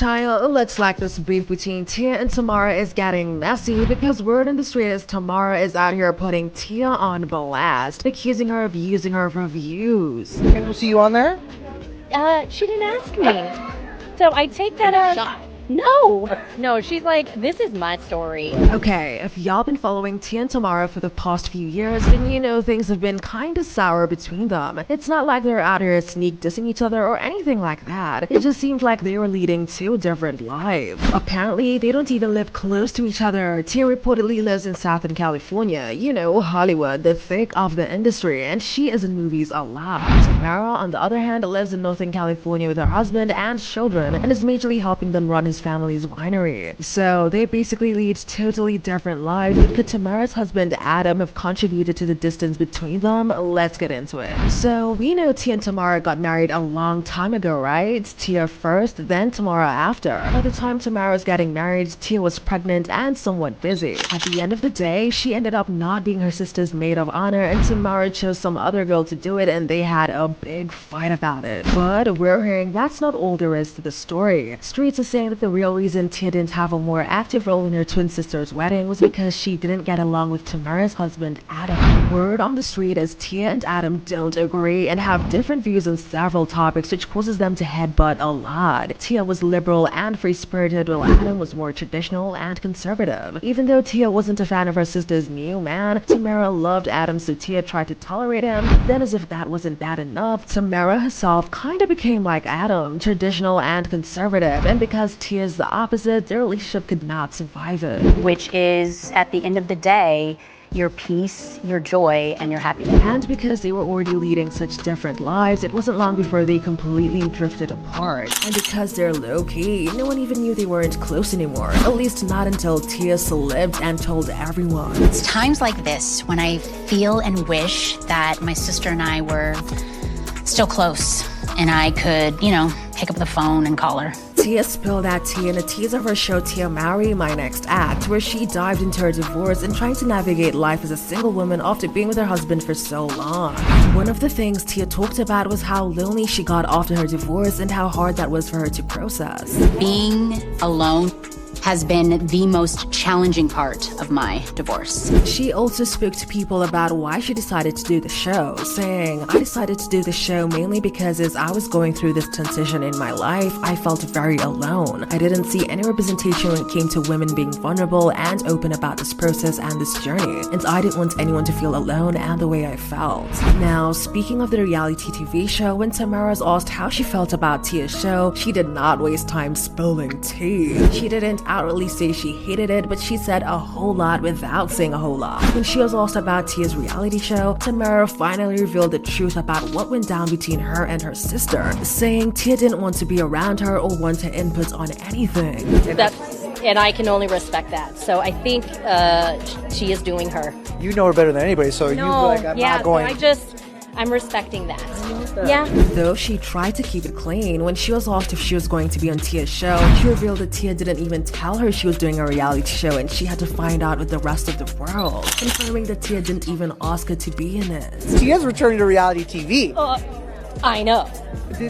Child, looks like this beef between Tia and Tamera is getting messy because word in the street is Tamera is out here putting Tia on blast, accusing her of using her for views. Can we see you on there? She didn't ask me. So I take that as... No, she's like, this is my story. Okay, if y'all been following Tia and Tamera for the past few years, then you know things have been kinda sour between them. It's not like they're out here sneak dissing each other or anything like that. It just seems like they were leading two different lives. Apparently, they don't even live close to each other. Tia reportedly lives in Southern California, you know, Hollywood, the thick of the industry, and she is in movies a lot. Tamera, on the other hand, lives in Northern California with her husband and children, and is majorly helping them run his family's winery. So they basically lead totally different lives. Could Tamera's husband Adam have contributed to the distance between them? Let's get into it. So we know Tia and Tamera got married a long time ago, right? Tia first, then Tamera after. By the time Tamera was getting married, Tia was pregnant and somewhat busy. At the end of the day, she ended up not being her sister's maid of honor, and Tamera chose some other girl to do it, and they had a big fight about it. But we're hearing that's not all there is to the story. Streets are saying that the real reason Tia didn't have a more active role in her twin sister's wedding was because she didn't get along with Tamera's husband Adam. Word on the street is Tia and Adam don't agree and have different views on several topics, which causes them to headbutt a lot. Tia was liberal and free-spirited, while Adam was more traditional and conservative. Even though Tia wasn't a fan of her sister's new man, Tamera loved Adam, so Tia tried to tolerate him. Then, as if that wasn't bad enough, Tamera herself kinda became like Adam, traditional and conservative, and because Tia's the opposite, their relationship could not survive it. Which is, at the end of the day, your peace, your joy, and your happiness. And because they were already leading such different lives, it wasn't long before they completely drifted apart. And because they're low-key, no one even knew they weren't close anymore. At least not until Tia slipped and told everyone. It's times like this when I feel and wish that my sister and I were still close, and I could, you know, pick up the phone and call her. Tia spilled that tea in a teaser of her show Tamera Mowry, My Next Act, where she dived into her divorce and trying to navigate life as a single woman after being with her husband for so long. One of the things Tia talked about was how lonely she got after her divorce and how hard that was for her to process. Being alone has been the most challenging part of my divorce. She also spoke to people about why she decided to do the show, saying, I decided to do the show mainly because as I was going through this transition in my life, I felt very alone. I didn't see any representation when it came to women being vulnerable and open about this process and this journey, and I didn't want anyone to feel alone and the way I felt. Now, speaking of the reality TV show, when Tamera was asked how she felt about Tia's show, she did not waste time spilling tea. She didn't outwardly say she hated it, but she said a whole lot without saying a whole lot. When she was asked about Tia's reality show, Tamera finally revealed the truth about what went down between her and her sister, saying Tia didn't want to be around her or want her input on anything. And I can only respect that. So I think she is doing her. You know her better than anybody, so you feel like I'm not going. I'm respecting that. Yeah. Though she tried to keep it clean, when she was asked if she was going to be on Tia's show, she revealed that Tia didn't even tell her she was doing a reality show and she had to find out with the rest of the world, confirming that Tia didn't even ask her to be in it. Tia's returning to reality TV. I know.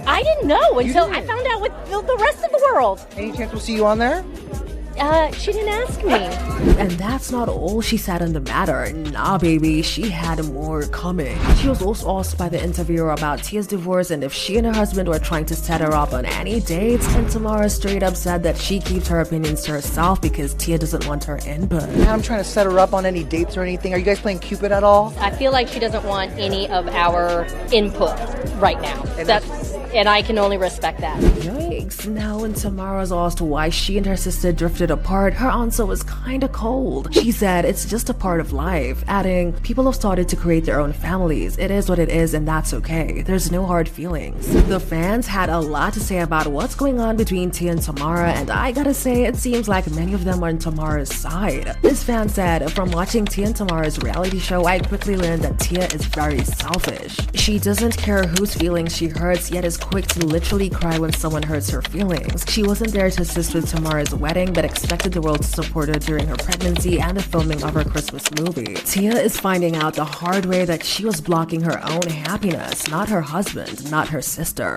I didn't know until I found out with the rest of the world. Any chance we'll see you on there? She didn't ask me. And that's not all she said on the matter. Nah, baby, she had more coming. She was also asked by the interviewer about Tia's divorce and if she and her husband were trying to set her up on any dates, and Tamera straight up said that she keeps her opinions to herself because Tia doesn't want her input. I'm trying to set her up on any dates or anything. Are you guys playing Cupid at all? I feel like she doesn't want any of our input right now. And I can only respect that. Yikes. Now when Tamera was asked why she and her sister drifted apart, her answer was kinda cold. She said it's just a part of life, adding, people have started to create their own families. It is what it is and that's okay. There's no hard feelings. The fans had a lot to say about what's going on between Tia and Tamera, and I gotta say it seems like many of them are on Tamera's side. This fan said, from watching Tia and Tamera's reality show, I quickly learned that Tia is very selfish. She doesn't care whose feelings she hurts, yet is quick to literally cry when someone hurts her feelings. She wasn't there to assist with Tamera's wedding, but expected the world to support her during her pregnancy and the filming of her Christmas movie. Tia is finding out the hard way that she was blocking her own happiness, not her husband, not her sister.